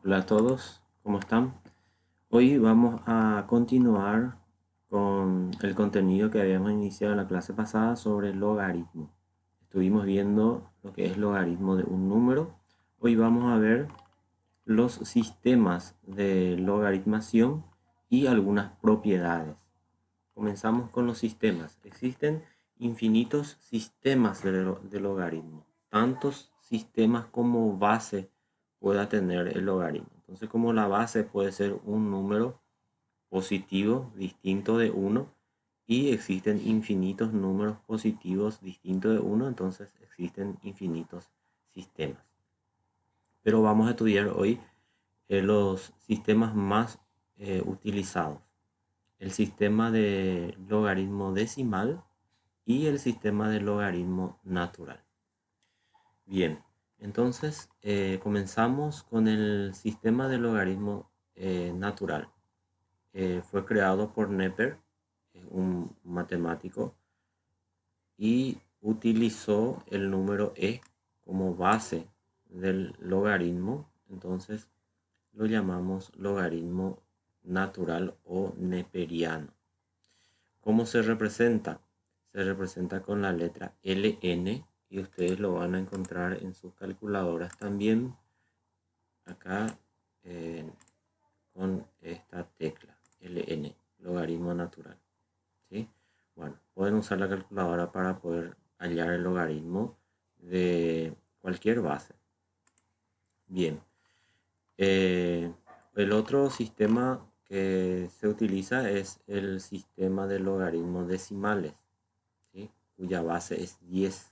Hola a todos, ¿cómo están? Hoy vamos a continuar con el contenido que habíamos iniciado en la clase pasada sobre logaritmo. Estuvimos viendo lo que es logaritmo de un número. Hoy vamos a ver los sistemas de logaritmación y algunas propiedades. Comenzamos con los sistemas. Existen infinitos sistemas de logaritmo, tantos sistemas como base pueda tener el logaritmo. Entonces, como la base puede ser un número positivo distinto de uno y existen infinitos números positivos distintos de uno, entonces existen infinitos sistemas. Pero vamos a estudiar hoy los sistemas más utilizados: el sistema de logaritmo decimal y el sistema de logaritmo natural. Bien, entonces comenzamos con el sistema de logaritmo natural. Fue creado por Neper, un matemático, y utilizó el número e como base del logaritmo. Entonces lo llamamos logaritmo natural o neperiano. ¿Cómo se representa? Se representa con la letra ln, y ustedes lo van a encontrar en sus calculadoras también acá, eh, con esta tecla ln, logaritmo natural, ¿sí? Bueno, pueden usar la calculadora para poder hallar el logaritmo de cualquier base. Bien, eh, el otro sistema que se utiliza es el sistema de logaritmos decimales, ¿sí? Cuya base es 10,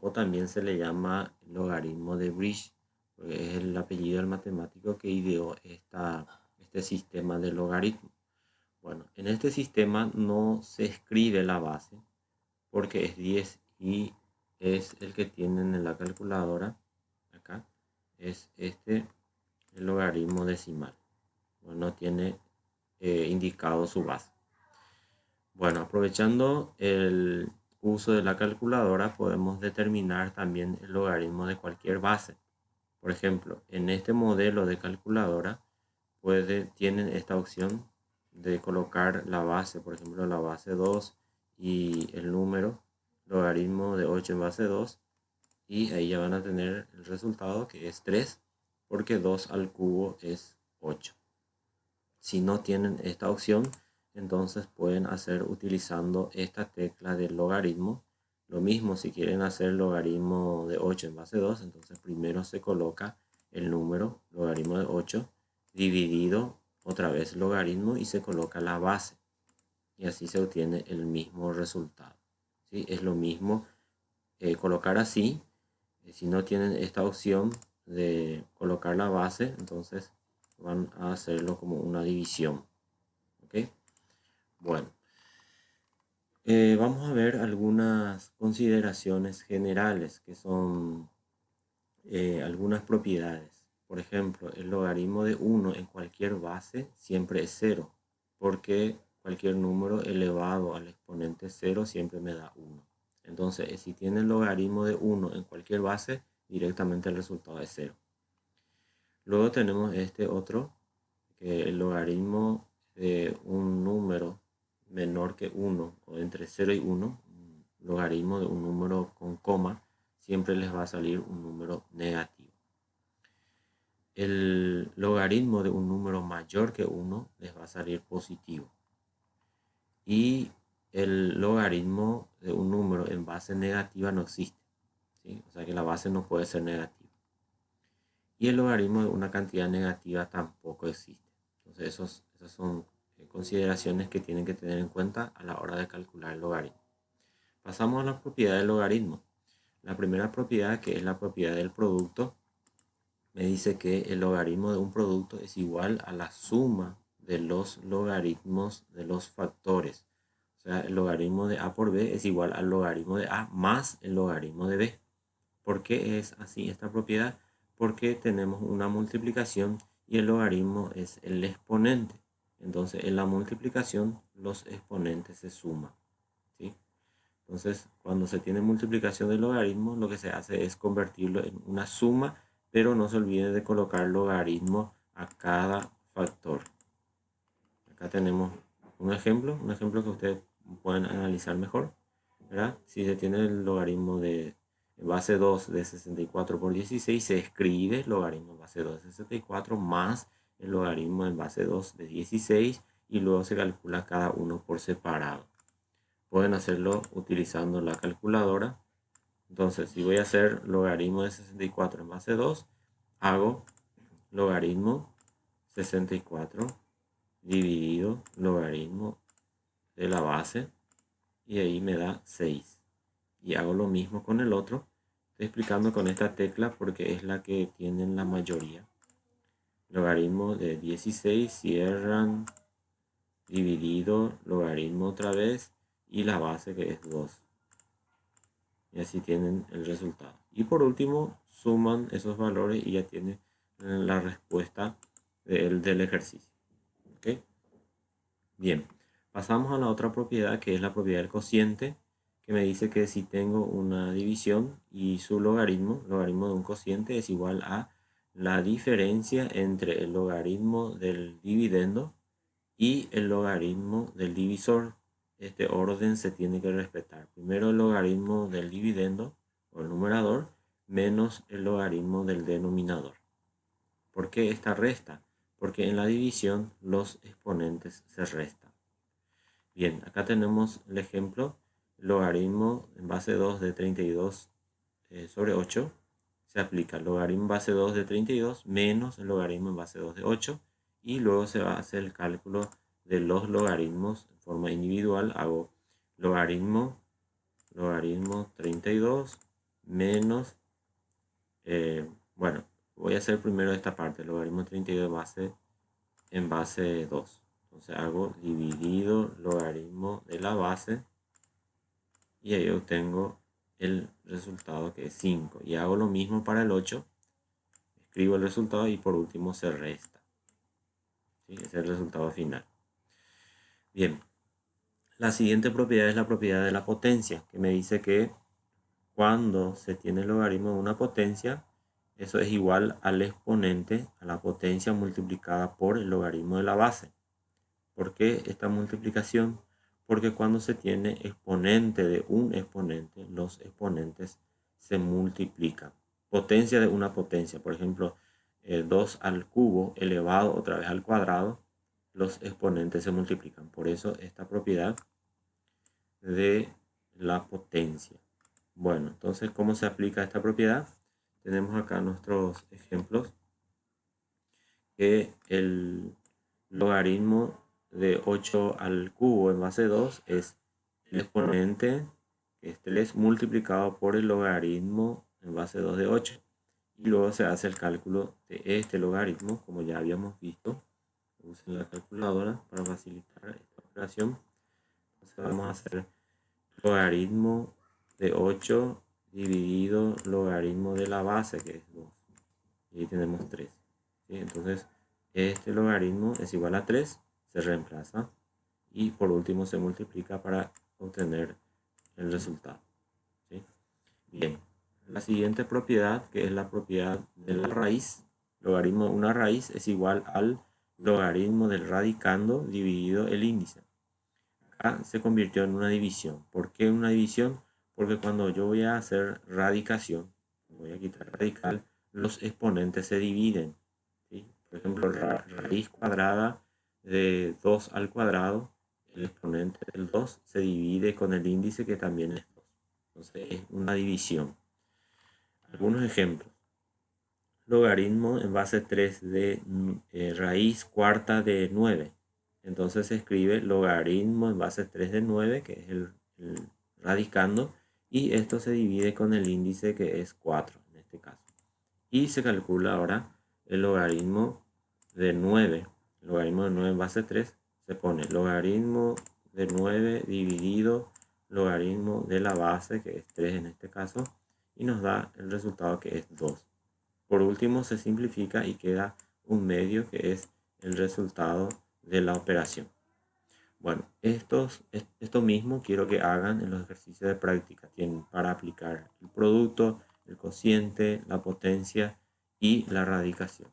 o también se le llama logaritmo de Bridge, porque es el apellido del matemático que ideó este sistema de logaritmo. Bueno, en este sistema no se escribe la base porque es 10 y es el que tienen en la calculadora acá, es el logaritmo decimal. Bueno, no tiene indicado su base. Bueno, aprovechando el uso de la calculadora podemos determinar también el logaritmo de cualquier base. Por ejemplo, en este modelo de calculadora tienen esta opción de colocar la base, por ejemplo la base 2 y el número logaritmo de 8 en base 2, y ahí ya van a tener el resultado, que es 3, porque 2 al cubo es 8. Si no tienen esta opción, entonces pueden hacer utilizando esta tecla del logaritmo. Lo mismo si quieren hacer logaritmo de 8 en base 2, entonces primero se coloca el número logaritmo de 8 dividido otra vez logaritmo y se coloca la base. Y así se obtiene el mismo resultado, ¿sí? Es lo mismo colocar así. Si no tienen esta opción de colocar la base, entonces van a hacerlo como una división. ¿Ok? Bueno, vamos a ver algunas consideraciones generales que son algunas propiedades. Por ejemplo, el logaritmo de 1 en cualquier base siempre es 0, porque cualquier número elevado al exponente 0 siempre me da 1. Entonces, si tiene el logaritmo de 1 en cualquier base, directamente el resultado es 0. Luego tenemos este otro, que el logaritmo de un número menor que 1 o entre 0 y 1, un logaritmo de un número con coma, siempre les va a salir un número negativo. El logaritmo de un número mayor que 1 les va a salir positivo. Y el logaritmo de un número en base negativa no existe, ¿sí? O sea que la base no puede ser negativa. Y el logaritmo de una cantidad negativa tampoco existe. Entonces esas son consideraciones que tienen que tener en cuenta a la hora de calcular el logaritmo. Pasamos a la propiedad del logaritmo. La primera propiedad, que es la propiedad del producto, me dice que el logaritmo de un producto es igual a la suma de los logaritmos de los factores. O sea, el logaritmo de a por b es igual al logaritmo de a más el logaritmo de b. ¿Por qué es así esta propiedad? Porque tenemos una multiplicación y el logaritmo es el exponente. Entonces, en la multiplicación los exponentes se suman, ¿sí? Entonces, cuando se tiene multiplicación de logaritmos, lo que se hace es convertirlo en una suma pero no se olviden de colocar logaritmo a cada factor. Acá tenemos un ejemplo que ustedes pueden analizar mejor, ¿verdad? Si se tiene el logaritmo de base 2 de 64 por 16, se escribe logaritmo en base 2 de 64 más el logaritmo en base 2 de 16 y luego se calcula cada uno por separado. Pueden hacerlo utilizando la calculadora. Entonces, si voy a hacer logaritmo de 64 en base 2, hago logaritmo 64 dividido logaritmo de la base y ahí me da 6. Y hago lo mismo con el otro. Estoy explicando con esta tecla porque es la que tienen la mayoría. Logaritmo de 16, cierran, dividido, logaritmo otra vez y la base que es 2. Y así tienen el resultado. Y por último, suman esos valores y ya tienen la respuesta del ejercicio. ¿Ok? Bien, pasamos a la otra propiedad que es la propiedad del cociente, que me dice que si tengo una división y su logaritmo de un cociente es igual a la diferencia entre el logaritmo del dividendo y el logaritmo del divisor. Este orden se tiene que respetar. Primero el logaritmo del dividendo o el numerador menos el logaritmo del denominador. ¿Por qué esta resta? Porque en la división los exponentes se restan. Bien, acá tenemos el ejemplo, logaritmo en base 2 de 32 sobre 8. Se aplica el logaritmo en base 2 de 32 menos el logaritmo en base 2 de 8 y luego se va a hacer el cálculo de los logaritmos en forma individual. Hago logaritmo 32 menos, bueno, voy a hacer primero esta parte, logaritmo 32 en base 2. Entonces hago dividido logaritmo de la base y ahí obtengo el resultado que es 5. Y hago lo mismo para el 8. Escribo el resultado y por último se resta. ¿Sí? Ese es el resultado final. Bien. La siguiente propiedad es la propiedad de la potencia, que me dice que cuando se tiene el logaritmo de una potencia, eso es igual al exponente, a la potencia multiplicada por el logaritmo de la base. ¿Por qué esta multiplicación? Porque cuando se tiene exponente de un exponente, los exponentes se multiplican. Potencia de una potencia, por ejemplo, 2 al cubo elevado otra vez al cuadrado, los exponentes se multiplican. Por eso esta propiedad de la potencia. Bueno, entonces, ¿cómo se aplica esta propiedad? Tenemos acá nuestros ejemplos, que el logaritmo de 8 al cubo en base 2 es el exponente, que es 3, multiplicado por el logaritmo en base 2 de 8. Y luego se hace el cálculo de este logaritmo, como ya habíamos visto. Usen la calculadora para facilitar esta operación. Entonces vamos a hacer logaritmo de 8 dividido logaritmo de la base, que es 2. Y ahí tenemos 3. ¿Sí? Entonces, este logaritmo es igual a 3, se reemplaza y por último se multiplica para obtener el resultado. ¿Sí? Bien, la siguiente propiedad, que es la propiedad de la raíz, logaritmo de una raíz es igual al logaritmo del radicando dividido el índice. Acá se convirtió en una división. ¿Por qué una división? Porque cuando yo voy a hacer radicación, voy a quitar radical, los exponentes se dividen. ¿Sí? Por ejemplo, raíz cuadrada de 2 al cuadrado, el exponente del 2 se divide con el índice que también es 2. Entonces es una división. Algunos ejemplos. Logaritmo en base 3 de raíz cuarta de 9. Entonces se escribe logaritmo en base 3 de 9, que es el radicando, y esto se divide con el índice que es 4 en este caso. Y se calcula ahora el logaritmo de 9. El logaritmo de 9 en base 3 se pone logaritmo de 9 dividido logaritmo de la base, que es 3 en este caso, y nos da el resultado que es 2. Por último se simplifica y queda un medio que es el resultado de la operación. Bueno, esto mismo quiero que hagan en los ejercicios de práctica. Tienen para aplicar el producto, el cociente, la potencia y la radicación.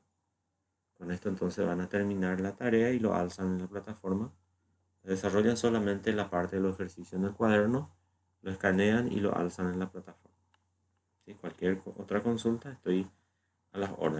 Con esto entonces van a terminar la tarea y lo alzan en la plataforma. Desarrollan solamente la parte de los ejercicios en el cuaderno, lo escanean y lo alzan en la plataforma. Si cualquier otra consulta, estoy a las órdenes.